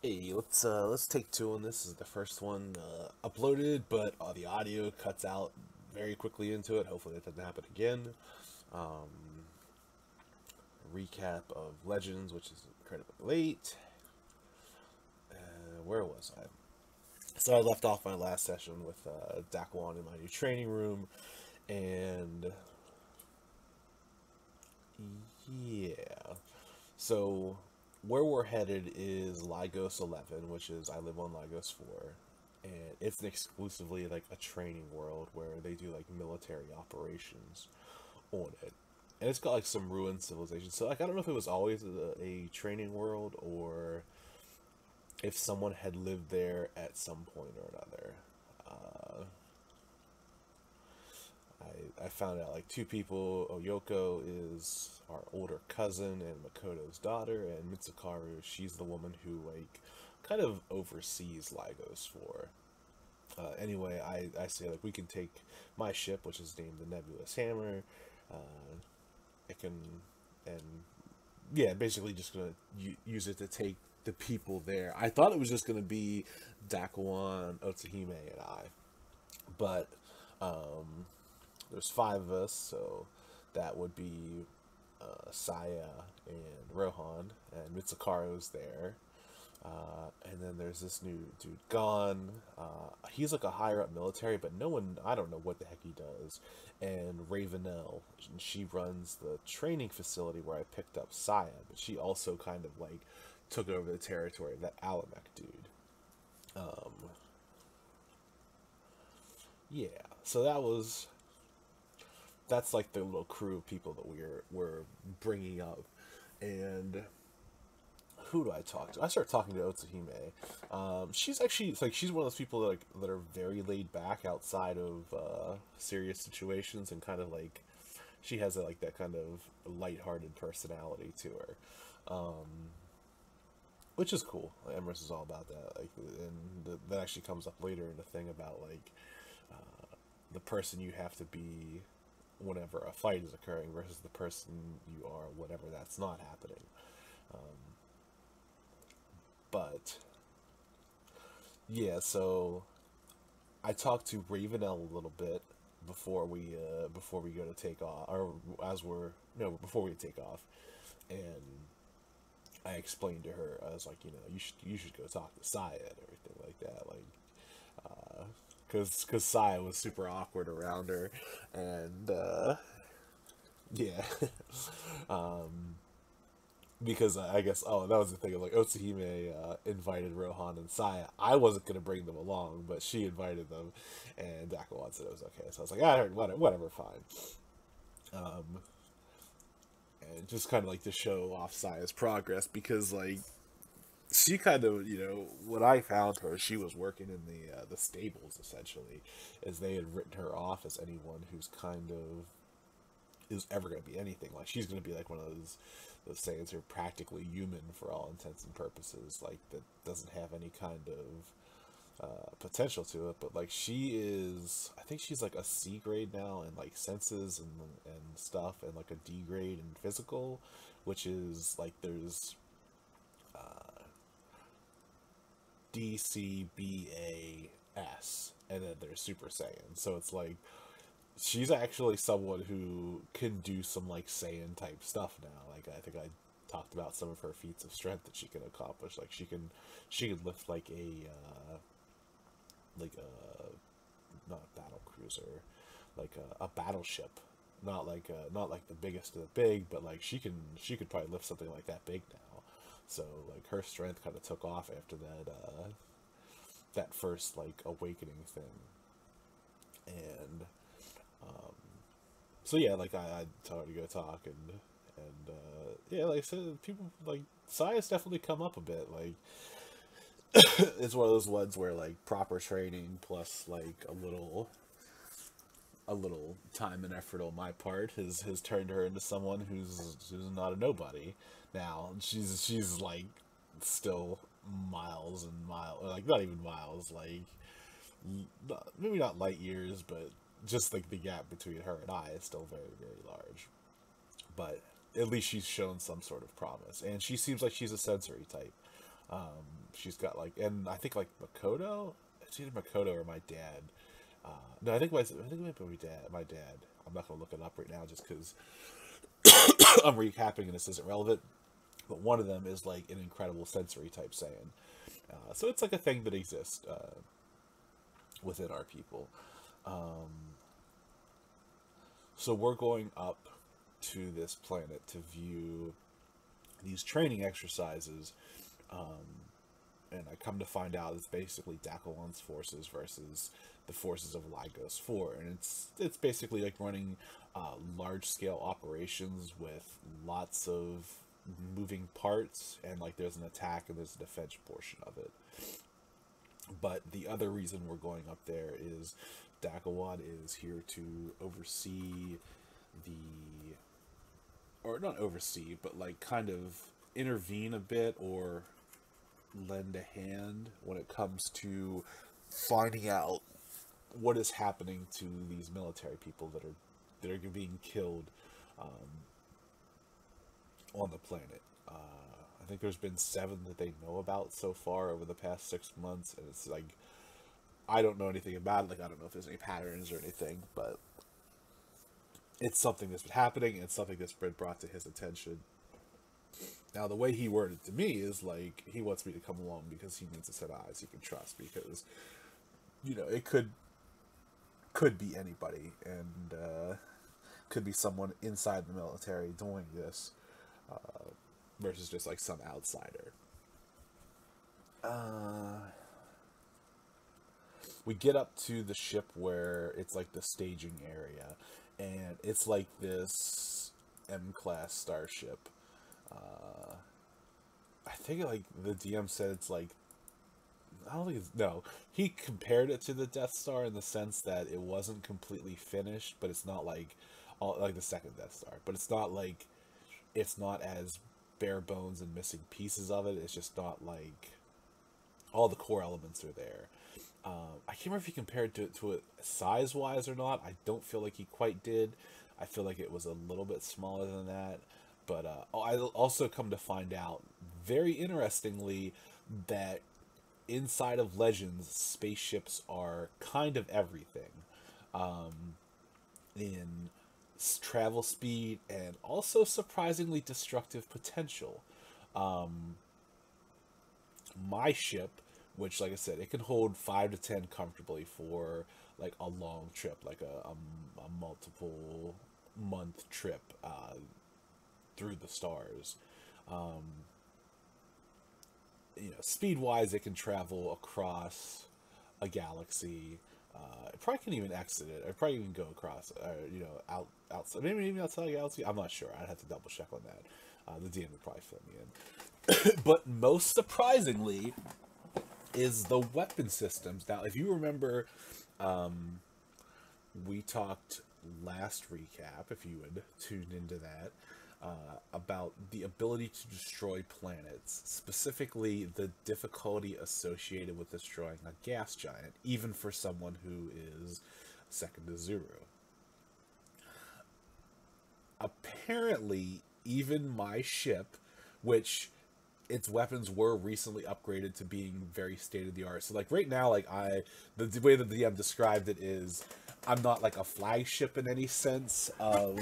Hey, let's take two on this. This is the first one uploaded, but the audio cuts out very quickly into it. Hopefully that doesn't happen again. Um, Recap of Legends, which is incredibly late. Where was I? So I left off my last session with Dakwon in my new training room, and yeah. So where we're headed is Lagos 11, which is I live on Lagos 4, and it's exclusively like a training world where they do like military operations on it. And it's got like some ruined civilizations. So like I don't know if it was always a training world or if someone had lived there at some point or another. Uh, I found out like two people. Oyoko is our older cousin and Makoto's daughter, and Mitsukaru, she's the woman who like kind of oversees Lagos for. Anyway, I say like we can take my ship, which is named the Nebulous Hammer. It can, and yeah, basically just gonna use it to take the people there. I thought it was just gonna be Dakuan, Otsuhime, and I, but um, there's five of us, so that would be Saya and Rohan, and Mitsukaru's there. And then there's this new dude, Gon. He's like a higher up military, but no one, I don't know what the heck he does. And Ravenel, she runs the training facility where I picked up Saya, but she also kind of like took over the territory of that Alamek dude. Um, yeah, so that's like the little crew of people that we're bringing up, and who do I talk to? I start talking to Otsuhime. She's actually like she's one of those people that are very laid back outside of serious situations, and kind of like she has like that kind of lighthearted personality to her, which is cool. Emrys is all about that. Like, and that actually comes up later in the thing about like the person you have to be whenever a fight is occurring versus the person you are whenever that's not happening. But yeah, so I talked to Ravenel a little bit before we go to take off, or as we're no before we take off, and I explained to her, I was like, you should go talk to Saya and everything like that, like because Saya was super awkward around her, and yeah, um, because I guess that was the thing. Like Otsuhime invited Rohan and Saya. I wasn't gonna bring them along, but she invited them, and Dakawan said it was okay. So I was like, I heard whatever, fine. Um, and just kind of like to show off Saya's progress because like she kind of when I found her, she was working in the stables essentially, as they had written her off as anyone who's kind of is ever going to be anything. Like she's going to be like one of those Saiyans who are practically human for all intents and purposes. Like that doesn't have any kind of potential to it. But like she is, I think she's like a C grade now in like senses and stuff, and like a D grade in physical, which is like there's D C B A S, and then there's Super Saiyan. So it's like she's actually someone who can do some like Saiyan type stuff now. Like I think I talked about some of her feats of strength that she can accomplish. Like she can lift like a not a battle cruiser, like a battleship. Not like the biggest of the big, but like she could probably lift something like that big now. So like her strength kind of took off after that first like awakening thing, and so yeah, like I tell her to go talk, and yeah, like I said, people like Saya's definitely come up a bit. Like it's one of those ones where like proper training plus like a little time and effort on my part has turned her into someone who's not a nobody now. She's like still miles and miles, like not even miles, like maybe not light years, but just like the gap between her and I is still very, very large. But at least she's shown some sort of promise, and she seems like she's a sensory type. She's got like, and I think like Makoto. It's either Makoto or my dad. No, I think it might be my dad. My dad. I'm not gonna look it up right now just because I'm recapping and this isn't relevant. But one of them is like an incredible sensory type Saiyan. So it's like a thing that exists within our people. So we're going up to this planet to view these training exercises. And I come to find out it's basically Dakalon's forces versus the forces of Lygos 4, and it's basically like running large scale operations with lots of moving parts, and like there's an attack and there's a defense portion of it. But the other reason we're going up there is Dakalon is here to oversee the, or not oversee, but like kind of intervene a bit or lend a hand when it comes to finding out what is happening to these military people that are being killed on the planet. I think there's been 7 that they know about so far over the past 6 months, and it's like I don't know anything about it. Like I don't know if there's any patterns or anything, but it's something that's been happening, and it's something that's been brought to his attention. Now, the way he worded it to me is like he wants me to come along because he needs a set of eyes he can trust. Because, you know, it could be anybody, and could be someone inside the military doing this, versus just like some outsider. We get up to the ship where it's like the staging area, and it's like this M-class starship. I think like the DM said it's like, I don't think it's, no, he compared it to the Death Star in the sense that it wasn't completely finished, but it's not like all like the second Death Star, but it's not like, it's not as bare bones and missing pieces of it. It's just not like all the core elements are there. I can't remember if he compared to it size wise or not. I don't feel like he quite did. I feel like it was a little bit smaller than that. But I also come to find out, very interestingly, that inside of Legends, spaceships are kind of everything. In travel speed and also surprisingly destructive potential. My ship, which, like I said, it can hold 5 to 10 comfortably for like a long trip, like a multiple month trip through the stars. You know, speed wise, it can travel across a galaxy. It probably can even exit it. It probably even go across, you know, outside, maybe even outside the galaxy. I'm not sure. I'd have to double check on that. The DM would probably fill me in. But most surprisingly is the weapon systems. Now, if you remember, we talked last recap, if you would tune into that, about the ability to destroy planets, specifically the difficulty associated with destroying a gas giant, even for someone who is second to Zuru. Apparently, even my ship, which its weapons were recently upgraded to being very state of the art. So like right now, like the way that the DM described it is, I'm not like a flagship in any sense of,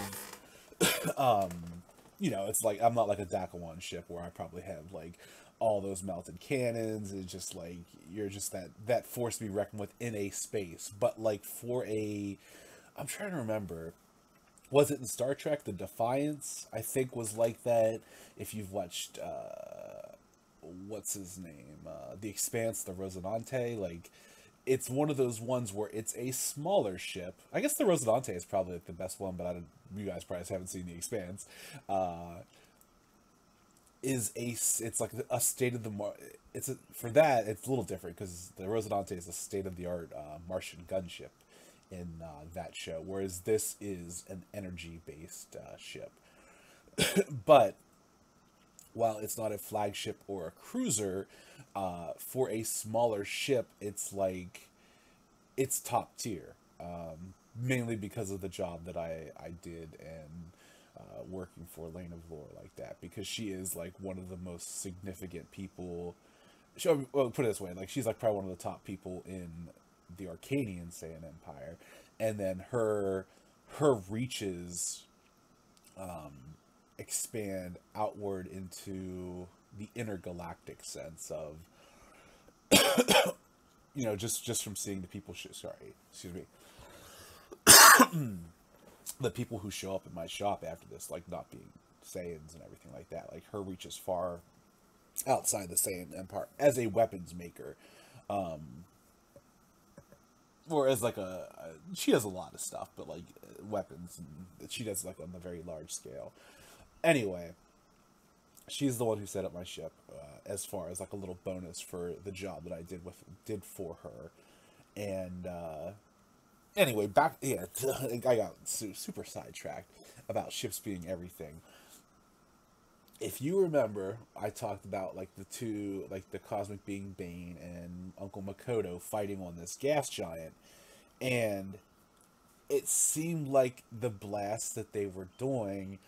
you know, it's like I'm not like a Dakalon ship where I probably have like all those melted cannons. It's just like you're just that force to be reckoned with in a space. But like for a, I'm trying to remember. Was it in Star Trek? The Defiance, I think, was like that. If you've watched, what's his name? The Expanse, the Rosinante, like, it's one of those ones where it's a smaller ship. I guess the Rosinante is probably like the best one, but you guys probably haven't seen The Expanse. It's like a state of the for that it's a little different because the Rosinante is a state of the art Martian gunship in that show, whereas this is an energy-based ship. But while it's not a flagship or a cruiser, for a smaller ship, it's like it's top tier, mainly because of the job that I did and working for Lane of Lore like that, because she is like one of the most significant people well, put it this way, like she's like probably one of the top people in the Arcanian Saiyan Empire, and then her reaches expand outward into the intergalactic sense of just from seeing the people. Sorry, excuse me. The people who show up in my shop after this, like not being Saiyans and everything like that, like her reaches far outside the Saiyan Empire as a weapons maker, or as like she does a lot of stuff, but like weapons, and she does like on the very large scale. Anyway, she's the one who set up my ship as far as like a little bonus for the job that I did for her, and anyway, back yeah, I got super sidetracked about ships being everything. If you remember, I talked about like the two, like the cosmic being Bane and Uncle Makoto fighting on this gas giant, and it seemed like the blast that they were doing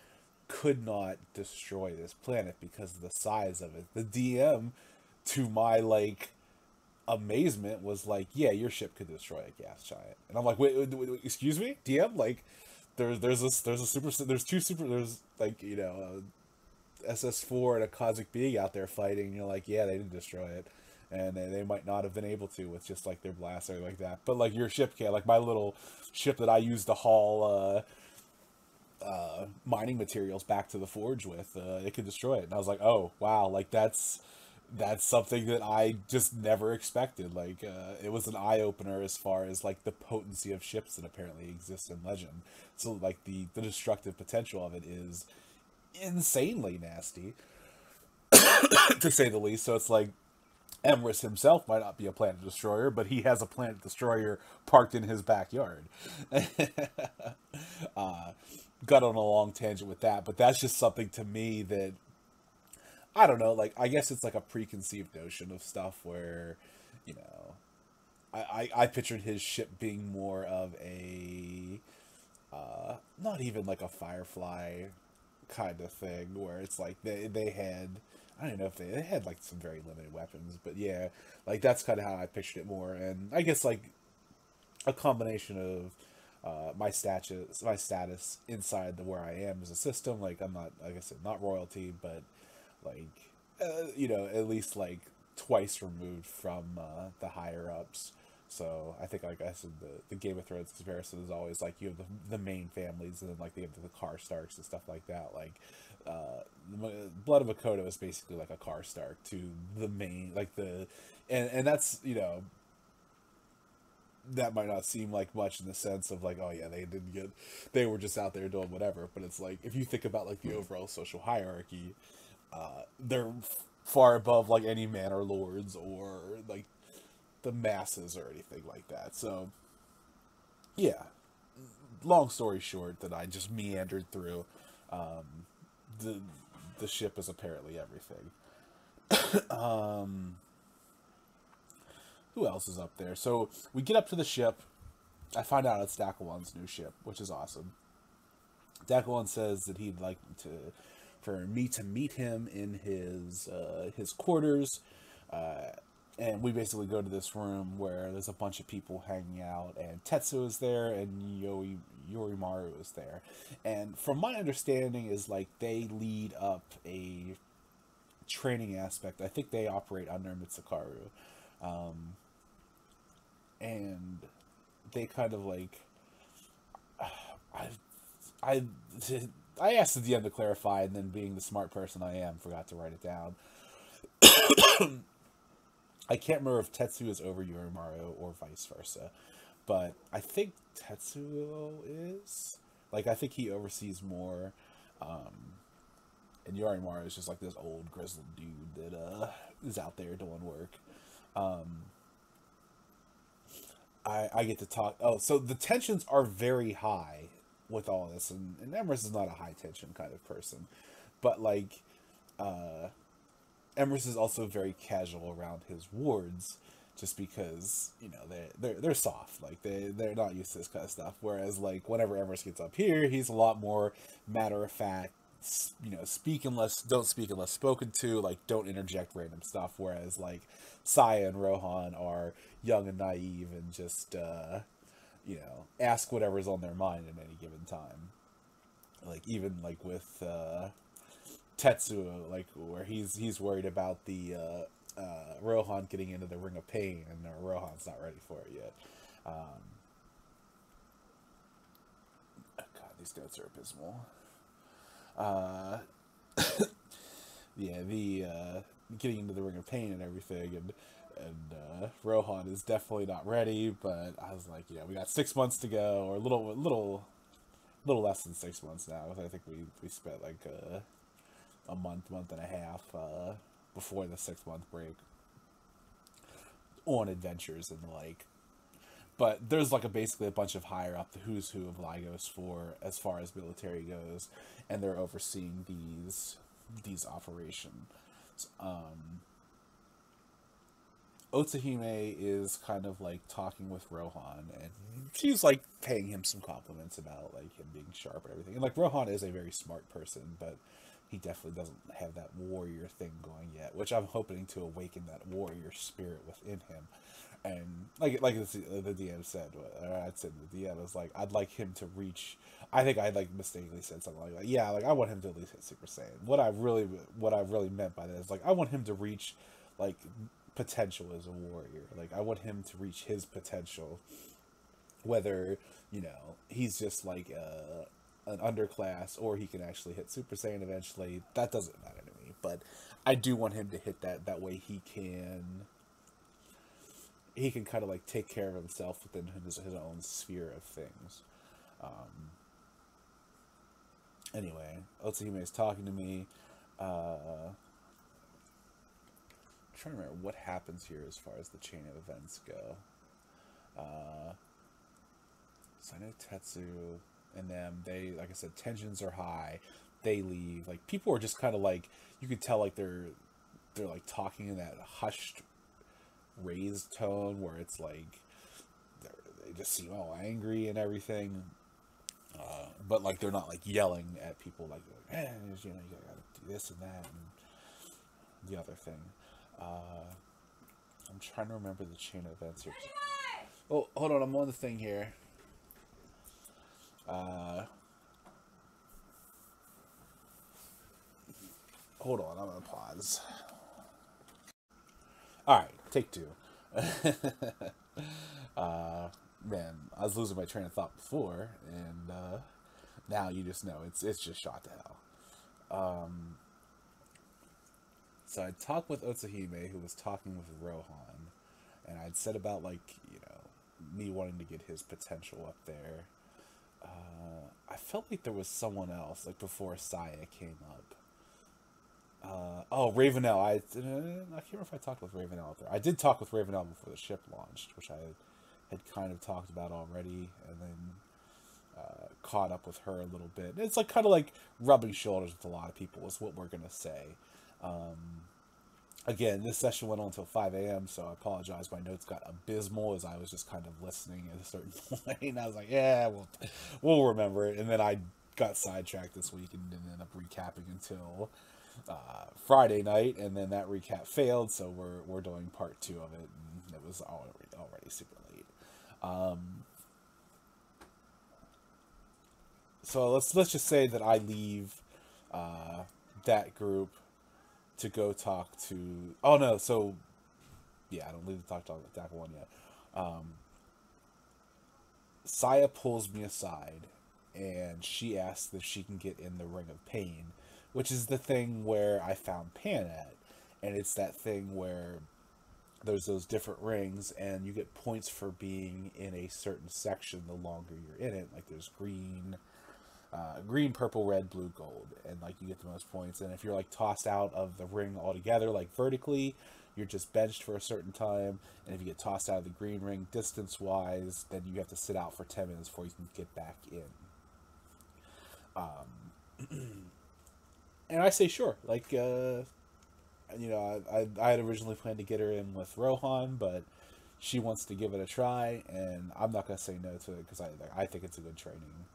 could not destroy this planet because of the size of it. The DM, to my like amazement, was like, "Yeah, your ship could destroy a gas giant," and I'm like, "Wait, excuse me, DM? Like, there's two super, there's like SS4 and a cosmic being out there fighting." And you're like, "Yeah, they didn't destroy it." And they might not have been able to with just like their blaster like that, but like your ship can, like my little ship that I used to haul mining materials back to the forge with, it could destroy it. And I was like, oh wow, like that's something that I just never expected. Like it was an eye opener as far as like the potency of ships that apparently exist in Legend. So like the destructive potential of it is insanely nasty, to say the least. So it's like Emrys himself might not be a planet destroyer, but he has a planet destroyer parked in his backyard. uh, Got on a long tangent with that, but that's just something to me that I don't know. Like, I guess it's like a preconceived notion of stuff where, you know, I pictured his ship being more of a, not even like a Firefly kind of thing, where it's like they had, I don't know if they had like some very limited weapons, but yeah, like that's kind of how I pictured it more. And I guess like a combination of my status inside the where I am as a system. Like I'm not, like I said, not royalty, but like at least like twice removed from the higher ups. So I think, like I said, the Game of Thrones comparison is always like you have the main families, and then like they have the Karstarks and stuff like that. Like Blood of Makoto is basically like a Karstark to the main, like and that's that might not seem like much in the sense of like, oh yeah, they were just out there doing whatever. But it's like, if you think about like the overall social hierarchy, they're far above like any manor lords or like the masses or anything like that. So yeah, long story short, that I just meandered through. The the ship is apparently everything. Who else is up there? So we get up to the ship. I find out it's Dakwon's new ship, which is awesome. Dakwon says that he'd like for me to meet him in his quarters, and we basically go to this room where there's a bunch of people hanging out, and Tetsu is there, and Yorimaru is there, and from my understanding is like they lead up a training aspect. I think they operate under Mitsukuru, and they kind of like I I I asked the DM to clarify, and then being the smart person I am, forgot to write it down. I can't remember if Tetsuo is over Yorimaru or vice versa, but I think Tetsuo is. Like, I think he oversees more, and Yorimaru is just like this old grizzled dude that is out there doing work. Um, I get to talk. Oh, so the tensions are very high with all this, and Emrys is not a high tension kind of person, but like, Emrys is also very casual around his wards, just because they're soft, like they're not used to this kind of stuff. Whereas like whenever Emrys gets up here, he's a lot more matter of fact, don't speak unless spoken to, like don't interject random stuff, whereas like Saya and Rohan are young and naive and just ask whatever's on their mind at any given time. Like even like with Tetsuo, like where he's worried about the Rohan getting into the Ring of Pain, and Rohan's not ready for it yet. God, these notes are abysmal. Uh, yeah, the getting into the Ring of Pain and everything, and Rohan is definitely not ready. But I was like, we got 6 months to go, or a little less than 6 months now. I think we spent like a month and a half before the 6 month break on adventures and the like. But there's like basically a bunch of higher up, the who's who of Lygos for as far as military goes, and they're overseeing these operations. Otsahime is kind of like talking with Rohan, and she's like paying him some compliments about like him being sharp and everything. And like Rohan is a very smart person, but he definitely doesn't have that warrior thing going yet, which I'm hoping to awaken that warrior spirit within him. And like the DM said, or I'd said the DM was like, I'd like him to reach. I think I like mistakenly said something like that. Yeah, like I want him to at least hit Super Saiyan. What I really meant by that is like I want him to reach like potential as a warrior. Like I want him to reach his potential, whether he's just like an underclass or he can actually hit Super Saiyan eventually. That doesn't matter to me, but I do want him to hit that way he can kind of like take care of himself within his own sphere of things. Anyway, Otsahime is talking to me. I'm trying to remember what happens here as far as the chain of events go. So I know Tetsu and them, they, like I said, tensions are high. They leave. Like people are just kind of like, you could tell like they're like talking in that hushed, raised tone where it's like they just seem all angry and everything. But like they're not like yelling at people like you gotta do this and that and the other thing. I'm trying to remember the chain of events here. Oh, hold on, I'm on the thing here. Hold on, I'm gonna pause. Alright, take two. Man, I was losing my train of thought before, and now you just know it's just shot to hell. So I talked with Otsahime, who was talking with Rohan, and I'd said about like me wanting to get his potential up there. I felt like there was someone else like before Saya came up. Ravenel. I can't remember if I talked with Ravenel up there. I did talk with Ravenel before the ship launched, which I had kind of talked about already, and then caught up with her a little bit. It's like kind of like rubbing shoulders with a lot of people is what we're gonna say. Again, this session went on until 5 a.m., so I apologize. My notes got abysmal as I was just kind of listening at a certain point. And I was like, yeah, we'll remember it. And then I got sidetracked this week and didn't end up recapping until Friday night, and then that recap failed, so we're doing part 2 of it, and it was already super late. So let's just say that I leave that group to go talk to. Oh no, so yeah, I don't leave to talk to Attack One yet. Saya pulls me aside, and she asks if she can get in the Ring of Pain, which is the thing where I found Pan at, and it's that thing where there's those different rings, and you get points for being in a certain section the longer you're in it. Like there's green, purple, red, blue, gold, and like you get the most points. And if you're like tossed out of the ring altogether, like vertically, you're just benched for a certain time. And if you get tossed out of the green ring distance wise, then you have to sit out for 10 minutes before you can get back in. And I say sure, like I had originally planned to get her in with Rohan, but she wants to give it a try, and I'm not gonna say no to it because I think it's a good training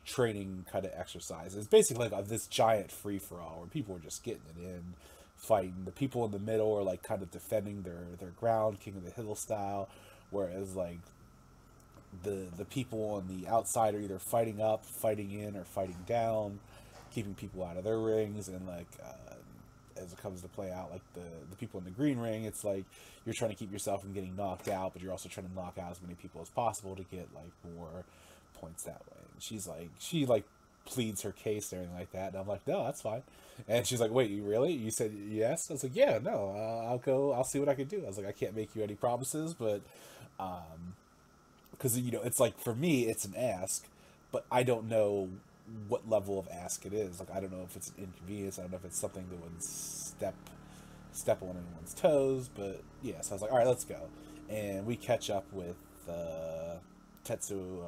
training kind of exercise. It's basically like this giant free for all where people are just getting it in, fighting. The people in the middle are like kind of defending their ground, King of the Hill style, whereas like the people on the outside are either fighting up, fighting in, or fighting down, keeping people out of their rings. And like as it comes to play out, like the people in the green ring, it's like you're trying to keep yourself from getting knocked out, but you're also trying to knock out as many people as possible to get like more points that way. And she like pleads her case and everything like that, and I'm like, no, that's fine. And she's like, wait, you really? You said yes? I was like, yeah, no, I'll go. I'll see what I can do. I was like, I can't make you any promises, but because it's like for me, it's an ask, but I don't know what level of ask it is. Like I don't know if it's an inconvenience. I don't know if it's something that would step on anyone's toes. But yeah, so I was like, all right, let's go, and we catch up with Tetsu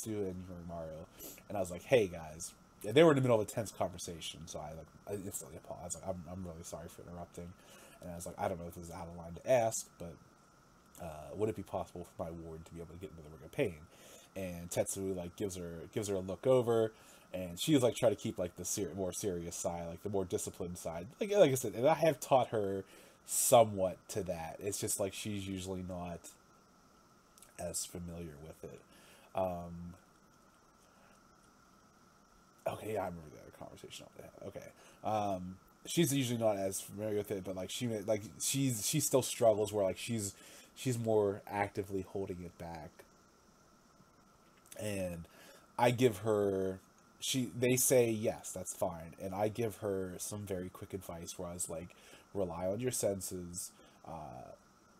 and Yorimaru, and I was like, hey guys. And they were in the middle of a tense conversation, so I instantly apologized. Like, I'm really sorry for interrupting, and I was like, I don't know if this is out of line to ask, but would it be possible for my ward to be able to get into the Ring of Pain? And Tetsu like gives her a look over, and she's like trying to keep like the more serious side, like the more disciplined side. Like I said, and I have taught her somewhat to that. It's just like she's usually not as familiar with it. Okay, yeah, I remember that conversation I had. Okay. She's usually not as familiar with it, but like she still struggles where like she's more actively holding it back. And I give her they say yes, that's fine. And I give her some very quick advice where I was like, rely on your senses,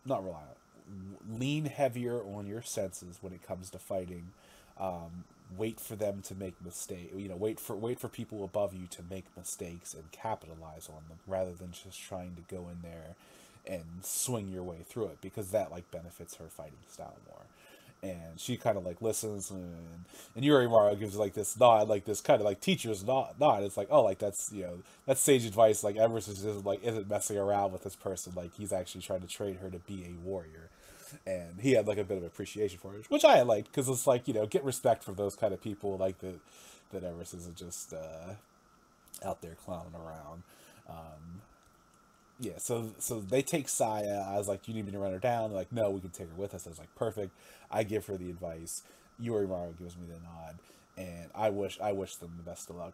not rely on, lean heavier on your senses when it comes to fighting. Wait for them to make mistakes. Wait for people above you to make mistakes and capitalize on them, rather than just trying to go in there and swing your way through it, because that like benefits her fighting style more. And she kind of like listens, and Yurimaru gives like this nod, like this kind of like teacher's nod. It's like, oh, like that's that's sage advice. Like Everest is just like isn't messing around with this person. Like he's actually trying to train her to be a warrior. And he had like a bit of appreciation for it, which I liked, because it's like get respect from those kind of people, like that Everest isn't just out there clowning around. Yeah, so they take Saya. I was like, "Do you need me to run her down?" They're like, "No, we can take her with us." I was like, "Perfect." I give her the advice. Yorimaru gives me the nod, and I wish them the best of luck.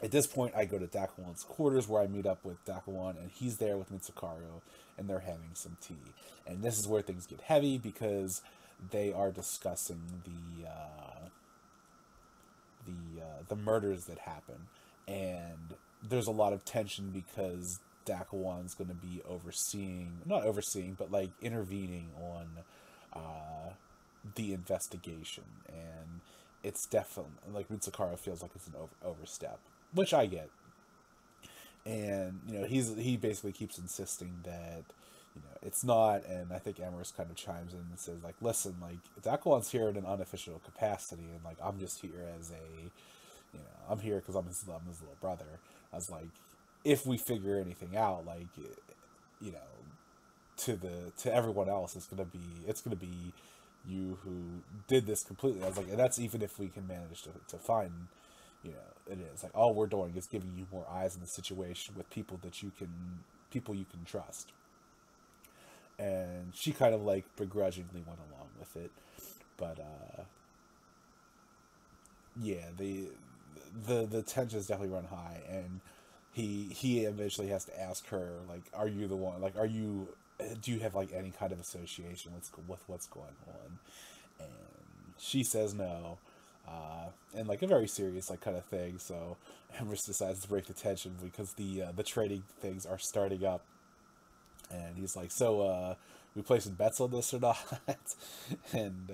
At this point, I go to Dakuwan's quarters, where I meet up with Dakuwan, and he's there with Mitsukaru, and they're having some tea. And this is where things get heavy, because they are discussing the murders that happen, and there's a lot of tension because Dakuwan's going to be not overseeing, but like intervening on the investigation, and it's definitely like Mitsukaru feels like it's an overstep, which I get. And he basically keeps insisting that it's not. And I think Amherst kind of chimes in and says like, listen, like Dakuwan's here in an unofficial capacity, and like I'm just here as I'm here because I'm his little brother. I was like, if we figure anything out, like to everyone else, it's gonna be you who did this completely. I was like, and that's even if we can manage to find it is like all we're doing is giving you more eyes in the situation with people you can trust. And she kind of like begrudgingly went along with it, but yeah, the tensions definitely run high, and he eventually has to ask her like, are you the one, like, do you have like any kind of association with what's going on? And she says no, and like a very serious like kind of thing. So Amherst decides to break the tension because the trading things are starting up, and he's like, so we placing bets on this or not? and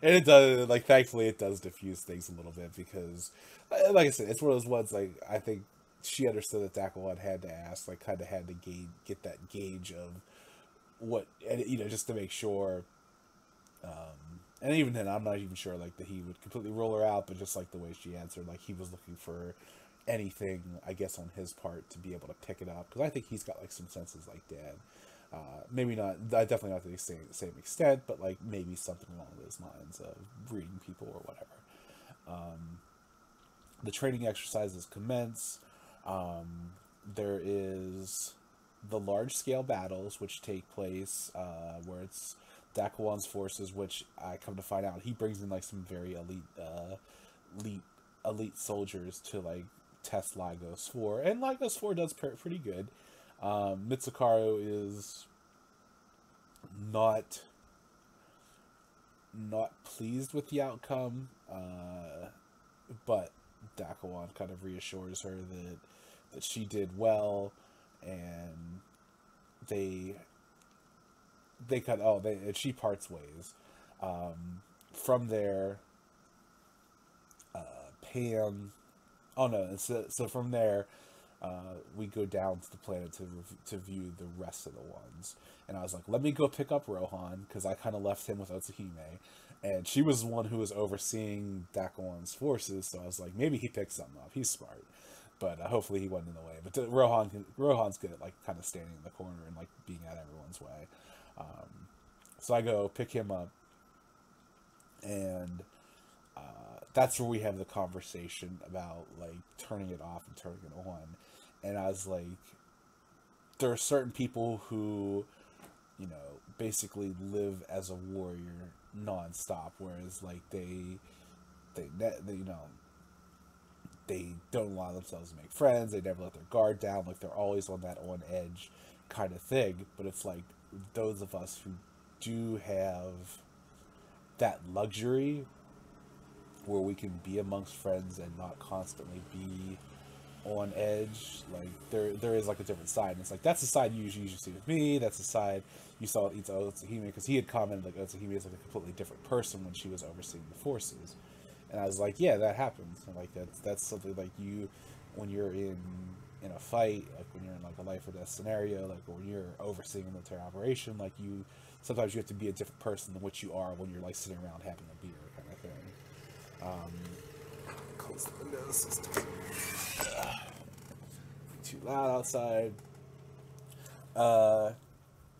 it does, like, thankfully it does diffuse things a little bit, because like I said, it's one of those ones like I think she understood that Dakuwan had to ask, like kind of had to get that gauge of what, and just to make sure. And even then, I'm not even sure like that he would completely rule her out, but just like the way she answered, like he was looking for anything, I guess, on his part to be able to pick it up, because I think he's got like some senses like Dad. Maybe not, definitely not to the same extent, but like maybe something along those lines of reading people or whatever. The training exercises commence. There is the large scale battles which take place where it's Dakuan's forces, which I come to find out he brings in like some very elite elite soldiers to like test Lagos 4, and Lagos 4 does pretty good. Mitsukaru is not not pleased with the outcome, but Dakuan kind of reassures her that she did well, and they and she parts ways. From there, Pan. Oh no! So from there, we go down to the planet to view the rest of the ones. And I was like, let me go pick up Rohan because I kind of left him with Otsuhime, and she was the one who was overseeing Dakuan's forces. So I was like, maybe he picked something up. He's smart, but hopefully he wasn't in the way. But Rohan's good at like kind of standing in the corner and like being out everyone's way. So I go pick him up, and that's where we have the conversation about like turning it off and turning it on. And I was like, there are certain people who, basically live as a warrior nonstop, whereas like they don't allow themselves to make friends. They never let their guard down. Like they're always on that on edge kind of thing. But it's like those of us who do have that luxury where we can be amongst friends and not constantly be on edge. Like there is like a different side, and it's like that's the side you usually see with me. That's the side you saw with Otsuhime, because he had commented like Otsuhime is like a completely different person when she was overseeing the forces, and I was like, yeah, that happens. And like that's something like you when you're in a fight, like when you're in like a life or death scenario, like when you're overseeing a military operation, like you sometimes you have to be a different person than what you are when you're like sitting around having a beer kind of thing. Close the windows. It's too loud outside.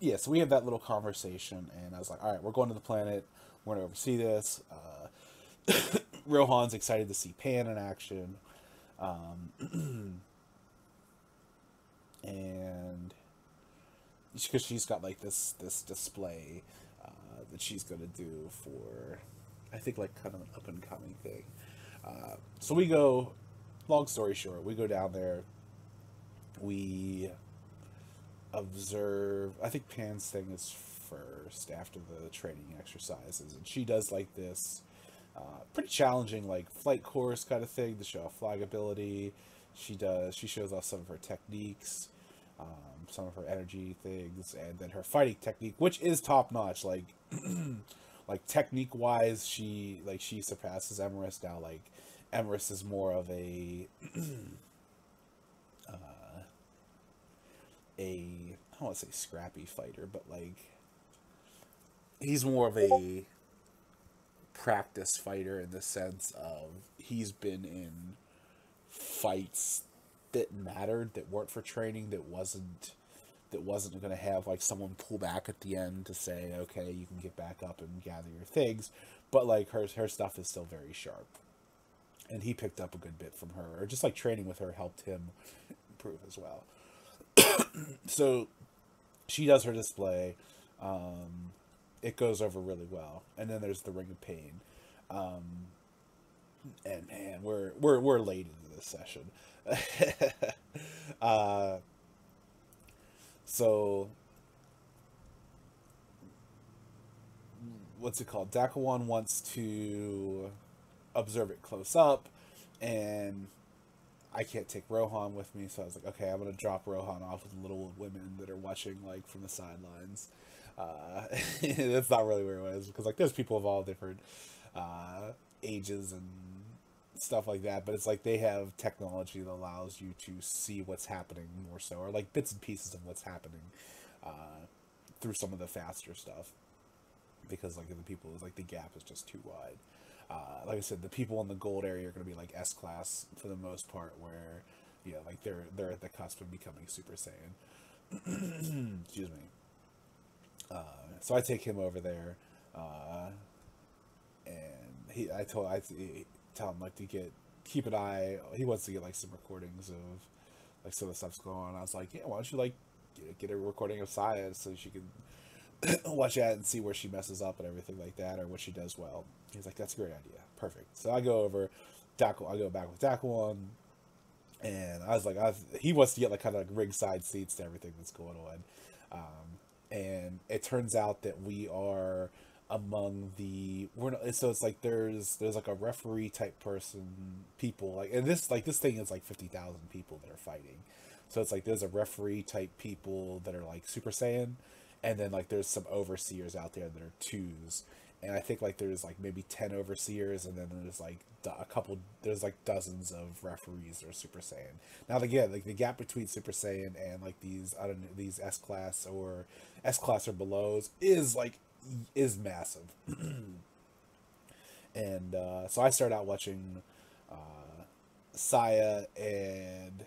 Yeah, so we have that little conversation, and I was like, all right, we're going to the planet. We're going to oversee this. Rohan's excited to see Pan in action. And because she's got like this display that she's going to do for, I think, like kind of an up and coming thing. So we go, long story short, we go down there. We observe, I think Pan's thing is first after the training exercises, and she does like this pretty challenging like flight course kind of thing to show off flag ability. She shows off some of her techniques, some of her energy things, and then her fighting technique, which is top notch. Like like technique wise, she surpasses Emerus now. Like Emerus is more of a I don't want to say scrappy fighter, but like he's more of a practice fighter in the sense of he's been in fights that mattered, that weren't for training, that wasn't going to have like someone pull back at the end to say, okay, you can get back up and gather your things, but like her stuff is still very sharp, and he picked up a good bit from her, or just like training with her helped him improve as well. So she does her display. It goes over really well, and then there's the Ring of Pain. And man, we're late into this session. So what's it called? Dakuan wants to observe it close up, and I can't take Rohan with me, so I was like, okay, I'm gonna drop Rohan off with little women that are watching like from the sidelines. That's not really where it was, because like there's people of all different ages and stuff like that, but it's like they have technology that allows you to see what's happening more so, or like bits and pieces of what's happening through some of the faster stuff, because like the people is like the gap is just too wide. Like I said, the people in the gold area are going to be like S class for the most part, where like they're at the cusp of becoming Super Saiyan. Excuse me. So I take him over there, and I tell him like to keep an eye. He wants to get like some recordings of like some of the stuff's going on. I was like, yeah, why don't you like get a recording of Saya so she can watch that and see where she messes up and everything like that, or what she does well. He's like, that's a great idea, perfect. So I go over, I go back with Daquan, and I was like, he wants to get like kind of like ringside seats to everything that's going on, and it turns out that we are among the we're not, so it's like there's like a referee type person, people like, and this thing is like 50,000 people that are fighting, so it's like there's a referee type people that are like Super Saiyan, and then like there's some overseers out there that are twos, and I think like there's like maybe 10 overseers, and then there's like there's like dozens of referees that are Super Saiyan. Now again, like the gap between Super Saiyan and like these, I don't know, these S class or belows is massive. And so I started out watching Saya, and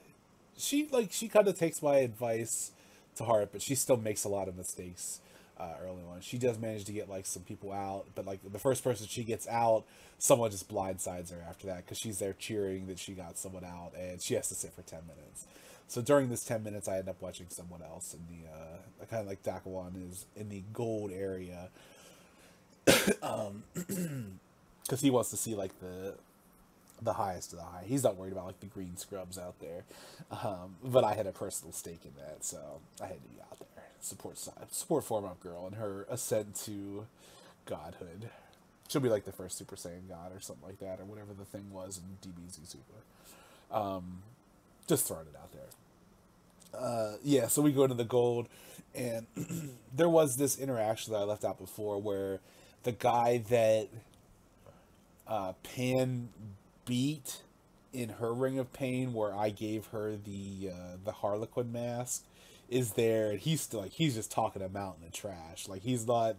she kind of takes my advice to heart, but she still makes a lot of mistakes early on. She does manage to get like some people out, but like the first person she gets out, someone just blindsides her after that because she's there cheering that she got someone out, and she has to sit for 10 minutes. So during this 10 minutes, I end up watching someone else in the kind of like Daquan is in the gold area, because he wants to see like the highest of the high. He's not worried about like the green scrubs out there, but I had a personal stake in that, so I had to be out there support Form Up Girl and her ascent to godhood. She'll be like the first Super Saiyan god or something like that, or whatever the thing was in DBZ Super. Just throwing it out there. Yeah, so we go into the gold, and there was this interaction that I left out before where the guy that Pan beat in her Ring of Pain, where I gave her the Harlequin mask, is there, and he's still like, he's just talking a mountain of trash. Like he's not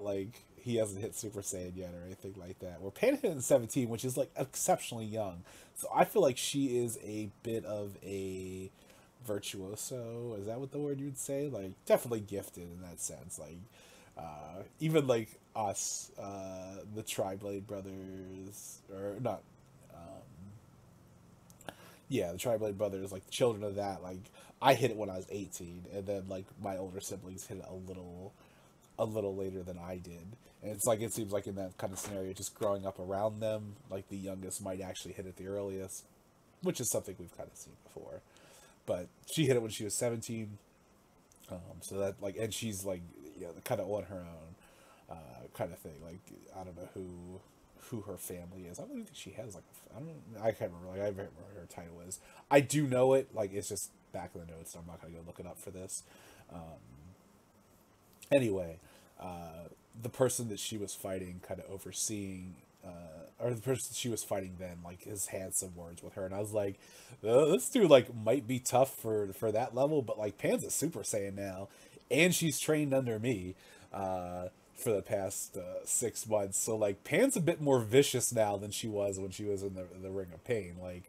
like, he hasn't hit Super Saiyan yet or anything like that. Where Pan hit in 17, which is like exceptionally young. So I feel like she is a bit of a virtuoso. Is that what the word you'd say? Like definitely gifted in that sense. Like even like us, the Tri-Blade brothers, or not, yeah, the Tri-Blade brothers, like the children of that, like I hit it when I was 18, and then like my older siblings hit it a little later than I did. And it's like, it seems like in that kind of scenario, just growing up around them, like the youngest might actually hit it the earliest, which is something we've kind of seen before. But she hit it when she was 17, so that like, and she's like, you know, kind of on her own, kind of thing. Like I don't know who her family is. I don't even think she has like I can't remember. Like I can't remember what her title is. I do know it. Like it's just back in the notes, so I'm not gonna go look it up for this. Anyway, the person that she was fighting, kind of overseeing, or the person she was fighting then, like, has had some words with her, and I was like, this dude like might be tough for that level, but like Pan's a Super Saiyan now, and she's trained under me for the past 6 months, so like Pan's a bit more vicious now than she was when she was in the Ring of Pain, like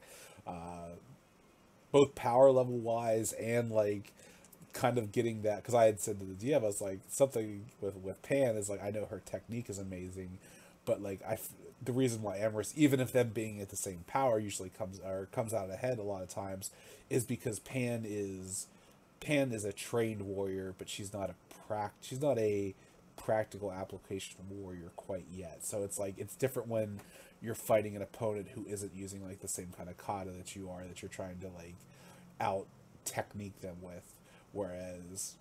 both power level wise and like kind of getting that, because I had said to the DM, I was like, something with Pan is like, I know her technique is amazing, but like the reason why Emrys, even if them being at the same power, usually comes out ahead a lot of times, is because Pan is a trained warrior, but she's not a practical application warrior quite yet. So it's like, it's different when you're fighting an opponent who isn't using like the same kind of kata that you are, that you're trying to like out technique them with. Whereas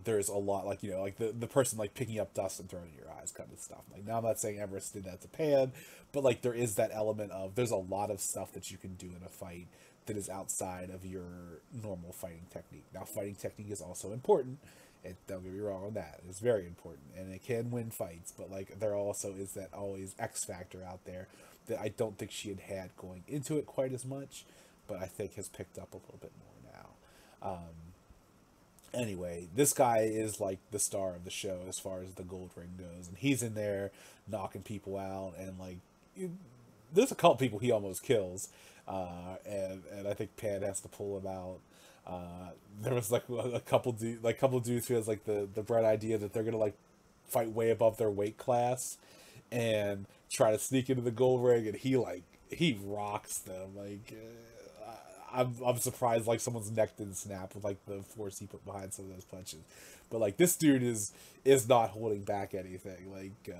there's a lot, like, you know, like the person like picking up dust and throwing it in your eyes kind of stuff. Like, now I'm not saying Emrys did that to Pan, but like there is that element of, there's a lot of stuff that you can do in a fight that is outside of your normal fighting technique. Now, fighting technique is also important. Don't get me wrong on that. It's very important, and it can win fights, but like there also is that always X factor out there that I don't think she had going into it quite as much, but I think has picked up a little bit more now. Anyway, this guy is like the star of the show as far as the gold ring goes, and he's in there knocking people out, and like there's a couple people he almost kills, and I think Pan has to pull him out. There was like a couple dudes who has like the bright idea that they're gonna like fight way above their weight class, and try to sneak into the gold ring, and he rocks them. Like I'm surprised like someone's neck didn't snap with like the force he put behind some of those punches. But like this dude is not holding back anything. Like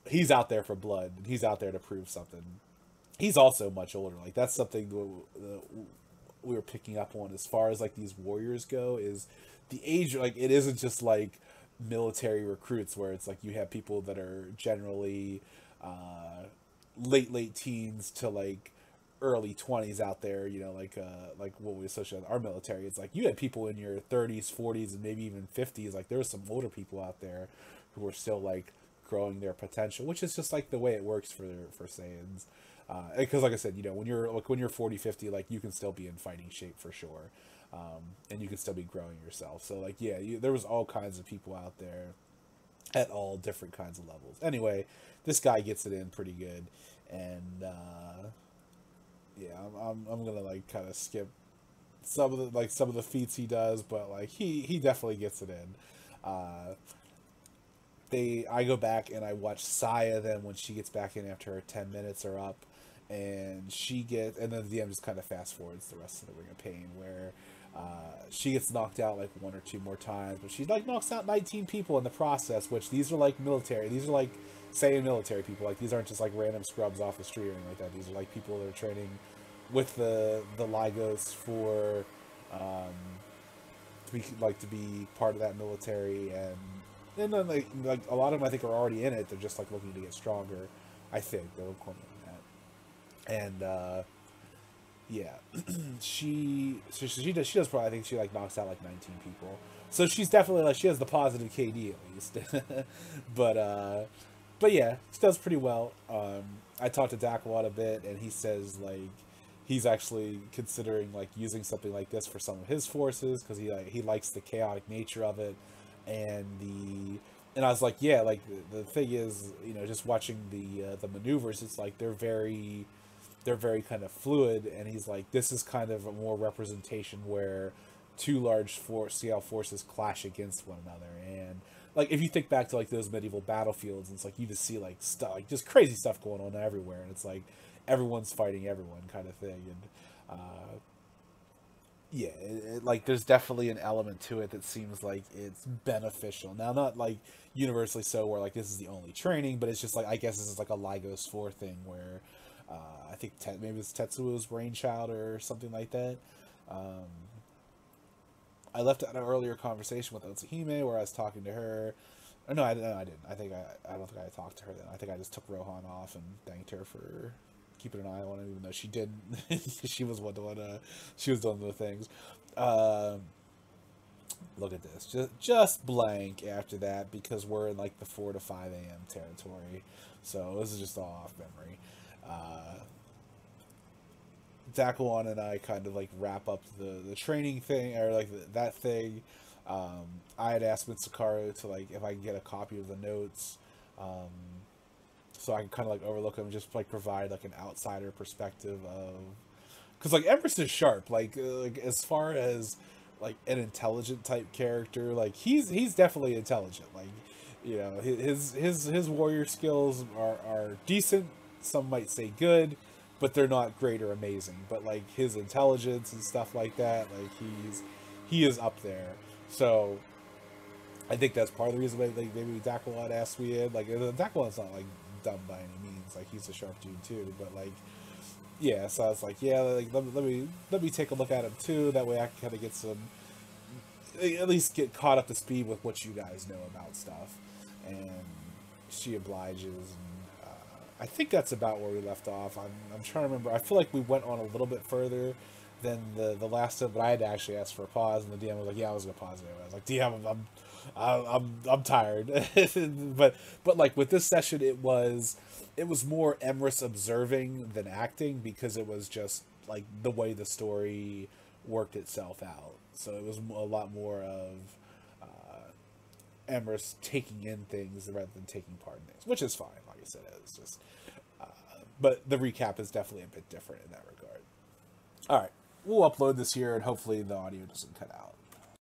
he's out there for blood. He's out there to prove something. He's also much older. Like that's something we were picking up on as far as like these warriors go, is the age. Like it isn't just like military recruits where it's like you have people that are generally late teens to like early 20s out there, you know, like what we associate with our military. It's like you had people in your 30s, 40s, and maybe even 50s. Like there were some older people out there who were still like growing their potential, which is just like the way it works for Saiyans. Because like I said, you know, when you're 40, 50, like you can still be in fighting shape for sure, and you can still be growing yourself. So like yeah, there was all kinds of people out there at all different kinds of levels. Anyway, this guy gets it in pretty good, and yeah, I'm gonna like kind of skip some of the feats he does, but like he definitely gets it in. I go back and I watch Saya then when she gets back in after her 10 minutes are up, and and then the DM just kind of fast forwards the rest of the Ring of Pain, where she gets knocked out like one or two more times, but she like knocks out 19 people in the process, which these are like military. These are like Saiyan military people. Like these aren't just like random scrubs off the street or anything like that. These are like people that are training with the Lygos for to be part of that military, and then like a lot of them I think are already in it. They're just like looking to get stronger. I think they're quoting that, and yeah, she does probably, I think she like knocks out like 19 people. So she's definitely like she has the positive KD at least, but yeah, she does pretty well. I talked to Dakwad a bit, and he says like he's actually considering like using something like this for some of his forces because he likes the chaotic nature of it, and I was like, yeah, like the thing is, you know, just watching the maneuvers, it's like they're very kind of fluid, and he's like, this is kind of a more representation where two large scale forces clash against one another. And like if you think back to like those medieval battlefields, it's like you just see like stuff, like just crazy stuff going on everywhere, and it's like everyone's fighting everyone kind of thing. And yeah, like there's definitely an element to it that seems like it's beneficial. Now, not like universally so, where like this is the only training, but it's just like I guess this is like a Lygos 4 thing where I think maybe it's Tetsuo's brainchild or something like that. Um, I left out an earlier conversation with Otsuhime where I was talking to her. Or no, I didn't. I don't think I talked to her then. I think I just took Rohan off and thanked her for keeping an eye on him, even though she didn't. She was she was doing the things. Look at this, just blank after that because we're in like the 4 to 5 a.m. territory. So this is just all off memory. Dakwon and I kind of like wrap up the training thing, or like that thing. I had asked Mitsukaru to like if I can get a copy of the notes, so I can kind of like overlook them, just like provide like an outsider perspective of, because like Empress is sharp, like as far as like an intelligent type character, like he's definitely intelligent. Like you know his warrior skills are decent. Some might say good, but they're not great or amazing. But like his intelligence and stuff like that, like he is up there. So I think that's part of the reason why like maybe Dakwon asked me in. Like Dakwon's not like dumb by any means. Like he's a sharp dude too. But like yeah, so I was like, yeah, like let me take a look at him too. That way I can kind of get some, at least get caught up to speed with what you guys know about stuff. And she obliges. And I think that's about where we left off. I'm trying to remember. I feel like we went on a little bit further than the last time, but I had to actually ask for a pause, and the DM was like, "Yeah, I was gonna pause it." I was like, "DM, I'm tired." but like with this session, it was more Emrys observing than acting, because it was just like the way the story worked itself out. So it was a lot more of Emrys taking in things rather than taking part in things, which is fine. Like I said, it's just. But the recap is definitely a bit different in that regard. All right, we'll upload this here, and hopefully the audio doesn't cut out.